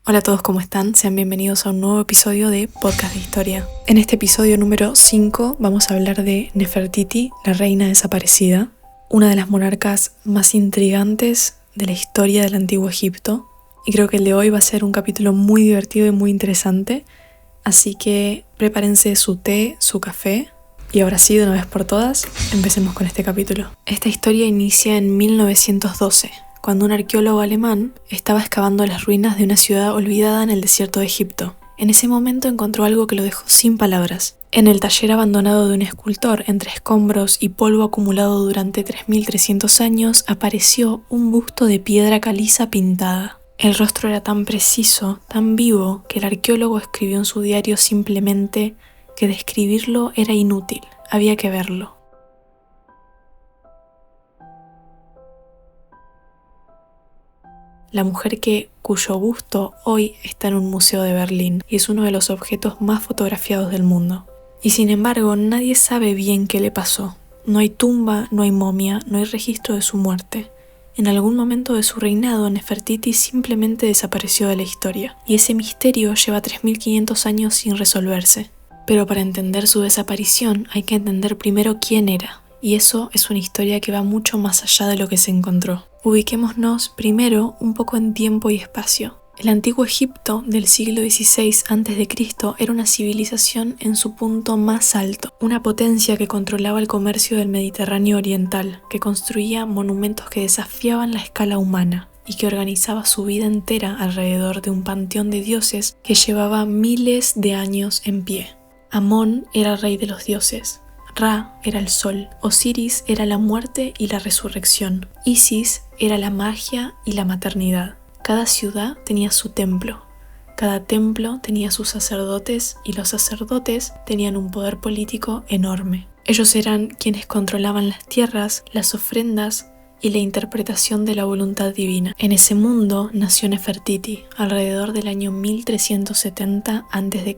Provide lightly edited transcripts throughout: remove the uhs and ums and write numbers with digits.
Hola a todos, ¿cómo están? Sean bienvenidos a un nuevo episodio de Podcast de Historia. En este episodio número 5 vamos a hablar de Nefertiti, la reina desaparecida, una de las monarcas más intrigantes de la historia del antiguo Egipto. Y creo que el de hoy va a ser un capítulo muy divertido y muy interesante, así que prepárense su té, su café. Y ahora sí, de una vez por todas, empecemos con este capítulo. Esta historia inicia en 1912. Cuando un arqueólogo alemán estaba excavando las ruinas de una ciudad olvidada en el desierto de Egipto. En ese momento encontró algo que lo dejó sin palabras. En el taller abandonado de un escultor, entre escombros y polvo acumulado durante 3300 años, apareció un busto de piedra caliza pintada. El rostro era tan preciso, tan vivo, que el arqueólogo escribió en su diario simplemente que describirlo era inútil, había que verlo. La mujer cuyo busto hoy está en un museo de Berlín y es uno de los objetos más fotografiados del mundo. Y sin embargo, nadie sabe bien qué le pasó. No hay tumba, no hay momia, no hay registro de su muerte. En algún momento de su reinado, Nefertiti simplemente desapareció de la historia, y ese misterio lleva 3500 años sin resolverse. Pero para entender su desaparición hay que entender primero quién era, y eso es una historia que va mucho más allá de lo que se encontró. Ubiquémonos primero un poco en tiempo y espacio. El antiguo Egipto del siglo XVI a.C. era una civilización en su punto más alto, una potencia que controlaba el comercio del Mediterráneo oriental, que construía monumentos que desafiaban la escala humana y que organizaba su vida entera alrededor de un panteón de dioses que llevaba miles de años en pie. Amón era el rey de los dioses. Ra era el sol, Osiris era la muerte y la resurrección, Isis era la magia y la maternidad. Cada ciudad tenía su templo, cada templo tenía sus sacerdotes y los sacerdotes tenían un poder político enorme. Ellos eran quienes controlaban las tierras, las ofrendas y la interpretación de la voluntad divina. En ese mundo nació Nefertiti, alrededor del año 1370 a.C.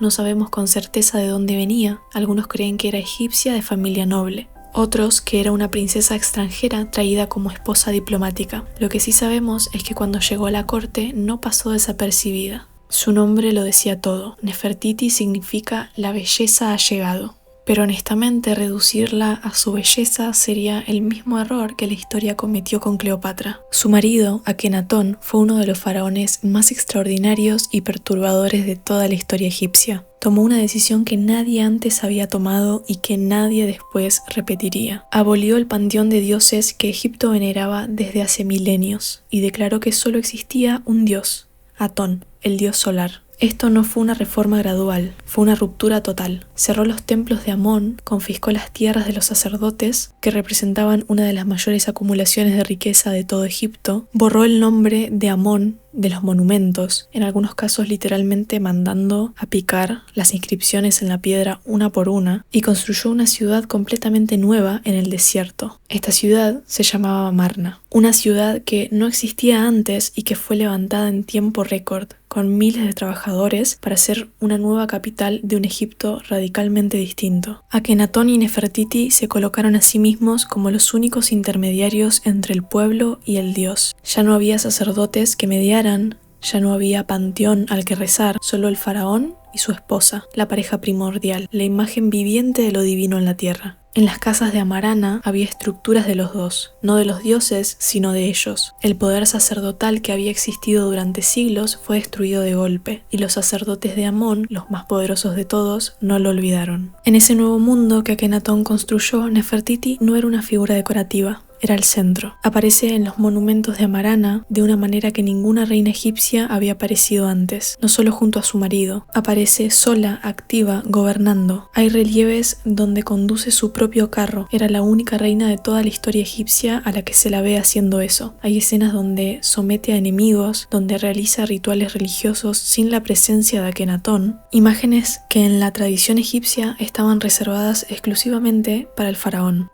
No sabemos con certeza de dónde venía. Algunos creen que era egipcia de familia noble, otros que era una princesa extranjera traída como esposa diplomática. Lo que sí sabemos es que cuando llegó a la corte no pasó desapercibida. Su nombre lo decía todo. Nefertiti significa la belleza ha llegado. Pero honestamente reducirla a su belleza sería el mismo error que la historia cometió con Cleopatra. Su marido, Akenatón, fue uno de los faraones más extraordinarios y perturbadores de toda la historia egipcia. Tomó una decisión que nadie antes había tomado y que nadie después repetiría. Abolió el panteón de dioses que Egipto veneraba desde hace milenios y declaró que solo existía un dios, Atón, el dios solar. Esto no fue una reforma gradual, fue una ruptura total. Cerró los templos de Amón, confiscó las tierras de los sacerdotes, que representaban una de las mayores acumulaciones de riqueza de todo Egipto, borró el nombre de Amón de los monumentos, en algunos casos literalmente mandando a picar las inscripciones en la piedra una por una, y construyó una ciudad completamente nueva en el desierto. Esta ciudad se llamaba Amarna, una ciudad que no existía antes y que fue levantada en tiempo récord, con miles de trabajadores para ser una nueva capital de un Egipto radicalmente distinto. Akenatón y Nefertiti se colocaron a sí mismos como los únicos intermediarios entre el pueblo y el dios. Ya no había sacerdotes que mediaran, ya no había panteón al que rezar, solo el faraón y su esposa, la pareja primordial, la imagen viviente de lo divino en la tierra. En las casas de Amarana había estructuras de los dos, no de los dioses, sino de ellos. El poder sacerdotal que había existido durante siglos fue destruido de golpe, y los sacerdotes de Amón, los más poderosos de todos, no lo olvidaron. En ese nuevo mundo que Akenatón construyó, Nefertiti no era una figura decorativa. Era el centro. Aparece en los monumentos de Amarana de una manera que ninguna reina egipcia había aparecido antes, no solo junto a su marido. Aparece sola, activa, gobernando. Hay relieves donde conduce su propio carro. Era la única reina de toda la historia egipcia a la que se la ve haciendo eso. Hay escenas donde somete a enemigos, donde realiza rituales religiosos sin la presencia de Akenatón. Imágenes que en la tradición egipcia estaban reservadas exclusivamente para el faraón.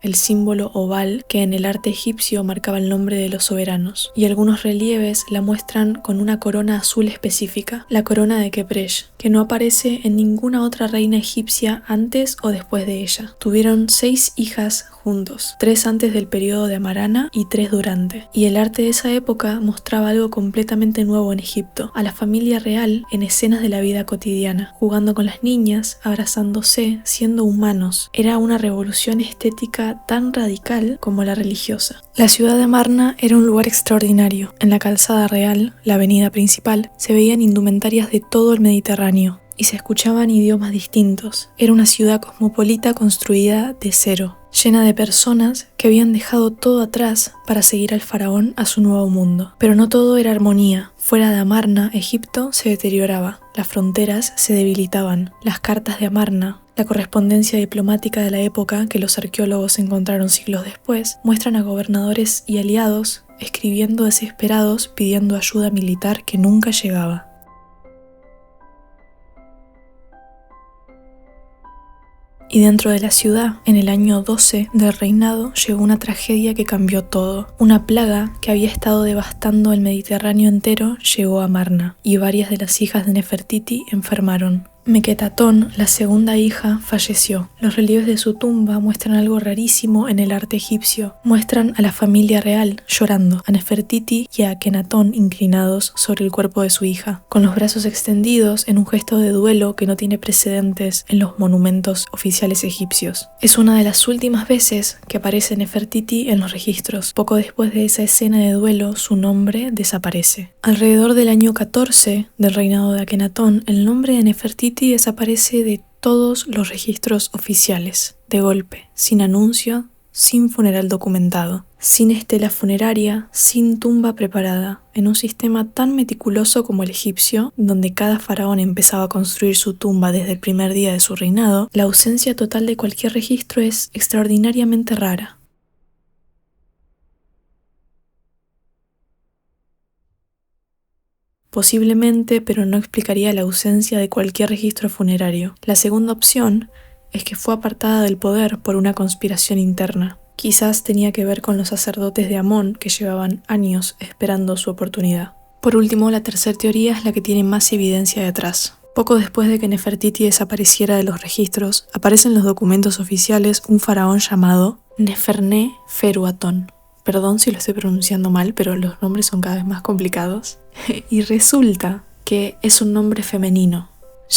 el símbolo oval que en el arte egipcio marcaba el nombre de los soberanos, y algunos relieves la muestran con una corona azul específica, la corona de Kepresh, que no aparece en ninguna otra reina egipcia antes o después de ella. Tuvieron 6 hijas juntos, 3 antes del periodo de Amarna y 3 durante, y el arte de esa época mostraba algo completamente nuevo en Egipto, a la familia real en escenas de la vida cotidiana, jugando con las niñas, abrazándose, siendo humanos. Era una revolución estética tan radical como la religiosa. La ciudad de Amarna era un lugar extraordinario. En la calzada real, la avenida principal, se veían indumentarias de todo el Mediterráneo y se escuchaban idiomas distintos. Era una ciudad cosmopolita construida de cero, llena de personas que habían dejado todo atrás para seguir al faraón a su nuevo mundo. Pero no todo era armonía. Fuera de Amarna, Egipto se deterioraba, las fronteras se debilitaban, las cartas de Amarna, la correspondencia diplomática de la época que los arqueólogos encontraron siglos después, muestran a gobernadores y aliados escribiendo desesperados pidiendo ayuda militar que nunca llegaba. Y dentro de la ciudad, en el año 12 del reinado, llegó una tragedia que cambió todo. Una plaga que había estado devastando el Mediterráneo entero llegó a Amarna, y varias de las hijas de Nefertiti enfermaron. Mequetatón, la segunda hija, falleció. Los relieves de su tumba muestran algo rarísimo en el arte egipcio. Muestran a la familia real llorando, a Nefertiti y a Akenatón inclinados sobre el cuerpo de su hija, con los brazos extendidos en un gesto de duelo que no tiene precedentes en los monumentos oficiales egipcios. Es una de las últimas veces que aparece Nefertiti en los registros. Poco después de esa escena de duelo, su nombre desaparece. Alrededor del año 14 del reinado de Akenatón, el nombre de Nefertiti desaparece de todos los registros oficiales, de golpe, sin anuncio, sin funeral documentado, sin estela funeraria, sin tumba preparada, en un sistema tan meticuloso como el egipcio, donde cada faraón empezaba a construir su tumba desde el primer día de su reinado. La ausencia total de cualquier registro es extraordinariamente rara. Posiblemente, pero no explicaría la ausencia de cualquier registro funerario. La segunda opción es que fue apartada del poder por una conspiración interna. Quizás tenía que ver con los sacerdotes de Amón que llevaban años esperando su oportunidad. Por último, la tercera teoría es la que tiene más evidencia detrás. Poco después de que Nefertiti desapareciera de los registros, aparece en los documentos oficiales un faraón llamado Neferneferuatón. Perdón si lo estoy pronunciando mal, pero los nombres son cada vez más complicados. Y resulta que es un nombre femenino.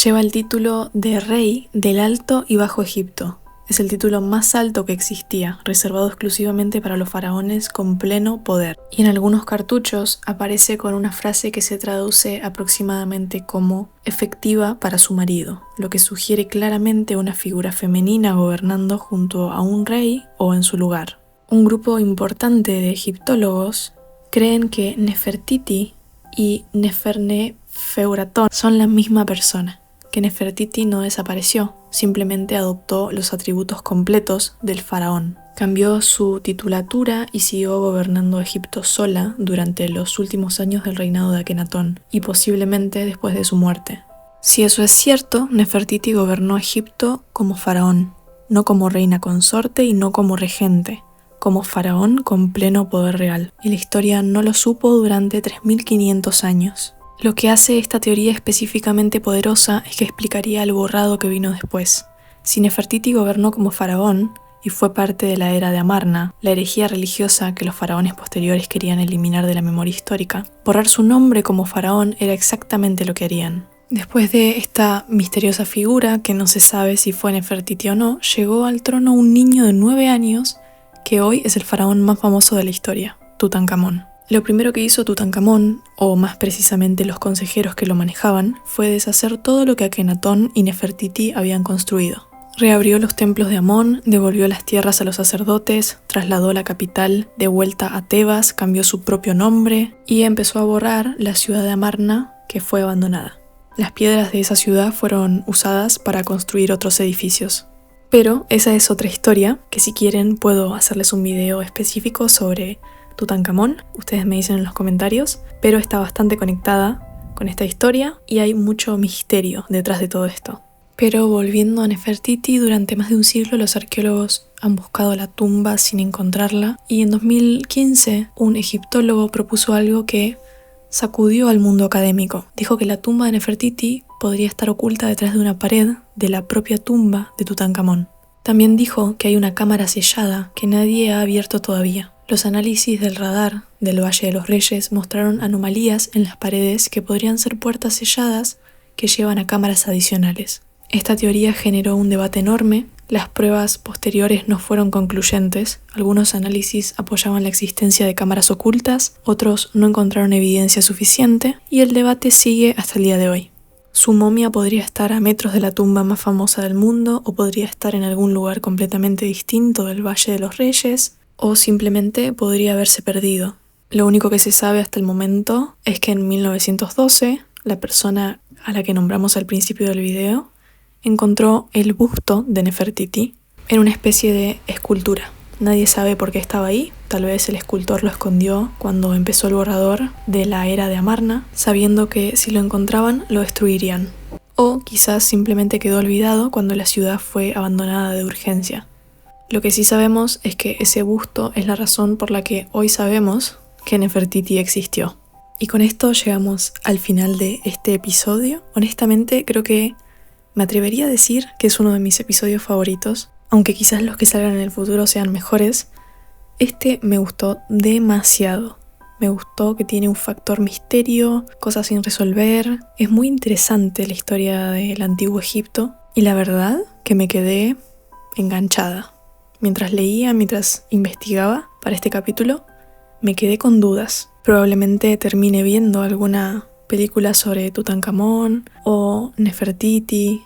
Lleva el título de rey del Alto y Bajo Egipto. Es el título más alto que existía, reservado exclusivamente para los faraones con pleno poder. Y en algunos cartuchos aparece con una frase que se traduce aproximadamente como efectiva para su marido, lo que sugiere claramente una figura femenina gobernando junto a un rey o en su lugar. Un grupo importante de egiptólogos creen que Nefertiti y Neferneferuatón son la misma persona, que Nefertiti no desapareció, simplemente adoptó los atributos completos del faraón. Cambió su titulatura y siguió gobernando Egipto sola durante los últimos años del reinado de Akenatón, y posiblemente después de su muerte. Si eso es cierto, Nefertiti gobernó Egipto como faraón, no como reina consorte y no como regente, como faraón con pleno poder real, y la historia no lo supo durante 3500 años. Lo que hace esta teoría específicamente poderosa es que explicaría el borrado que vino después. Si Nefertiti gobernó como faraón y fue parte de la era de Amarna, la herejía religiosa que los faraones posteriores querían eliminar de la memoria histórica, borrar su nombre como faraón era exactamente lo que harían. Después de esta misteriosa figura, que no se sabe si fue Nefertiti o no, llegó al trono un niño de 9 años que hoy es el faraón más famoso de la historia, Tutankamón. Lo primero que hizo Tutankamón, o más precisamente los consejeros que lo manejaban, fue deshacer todo lo que Akenatón y Nefertiti habían construido. Reabrió los templos de Amón, devolvió las tierras a los sacerdotes, trasladó la capital de vuelta a Tebas, cambió su propio nombre y empezó a borrar la ciudad de Amarna, que fue abandonada. Las piedras de esa ciudad fueron usadas para construir otros edificios. Pero esa es otra historia, que si quieren puedo hacerles un video específico sobre Tutankamón, ustedes me dicen en los comentarios, pero está bastante conectada con esta historia y hay mucho misterio detrás de todo esto. Pero volviendo a Nefertiti, durante más de un siglo los arqueólogos han buscado la tumba sin encontrarla, y en 2015 un egiptólogo propuso algo que sacudió al mundo académico. Dijo que la tumba de Nefertiti podría estar oculta detrás de una pared de la propia tumba de Tutankamón. También dijo que hay una cámara sellada que nadie ha abierto todavía. Los análisis del radar del Valle de los Reyes mostraron anomalías en las paredes que podrían ser puertas selladas que llevan a cámaras adicionales. Esta teoría generó un debate enorme. Las pruebas posteriores no fueron concluyentes. Algunos análisis apoyaban la existencia de cámaras ocultas, otros no encontraron evidencia suficiente, y el debate sigue hasta el día de hoy. Su momia podría estar a metros de la tumba más famosa del mundo, o podría estar en algún lugar completamente distinto del Valle de los Reyes, o simplemente podría haberse perdido. Lo único que se sabe hasta el momento es que en 1912, la persona a la que nombramos al principio del video encontró el busto de Nefertiti en una especie de escultura. Nadie sabe por qué estaba ahí. Tal vez el escultor lo escondió cuando empezó el borrador de la era de Amarna, sabiendo que si lo encontraban lo destruirían. O quizás simplemente quedó olvidado cuando la ciudad fue abandonada de urgencia. Lo que sí sabemos es que ese busto es la razón por la que hoy sabemos que Nefertiti existió. Y con esto llegamos al final de este episodio. Honestamente, creo que me atrevería a decir que es uno de mis episodios favoritos, aunque quizás los que salgan en el futuro sean mejores. Este me gustó demasiado. Me gustó que tiene un factor misterio, cosas sin resolver. Es muy interesante la historia del antiguo Egipto y la verdad que me quedé enganchada. Mientras leía, mientras investigaba para este capítulo, me quedé con dudas. Probablemente termine viendo alguna película sobre Tutankamón o Nefertiti,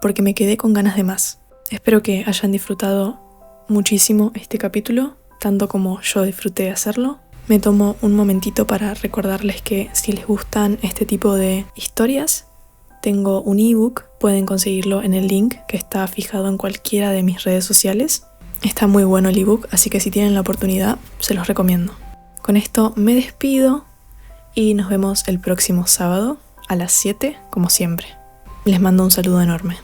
porque me quedé con ganas de más. Espero que hayan disfrutado muchísimo este capítulo, tanto como yo disfruté de hacerlo. Me tomo un momentito para recordarles que si les gustan este tipo de historias, tengo un ebook, pueden conseguirlo en el link que está fijado en cualquiera de mis redes sociales. Está muy bueno el ebook, así que si tienen la oportunidad, se los recomiendo. Con esto me despido y nos vemos el próximo sábado a las 7, como siempre. Les mando un saludo enorme.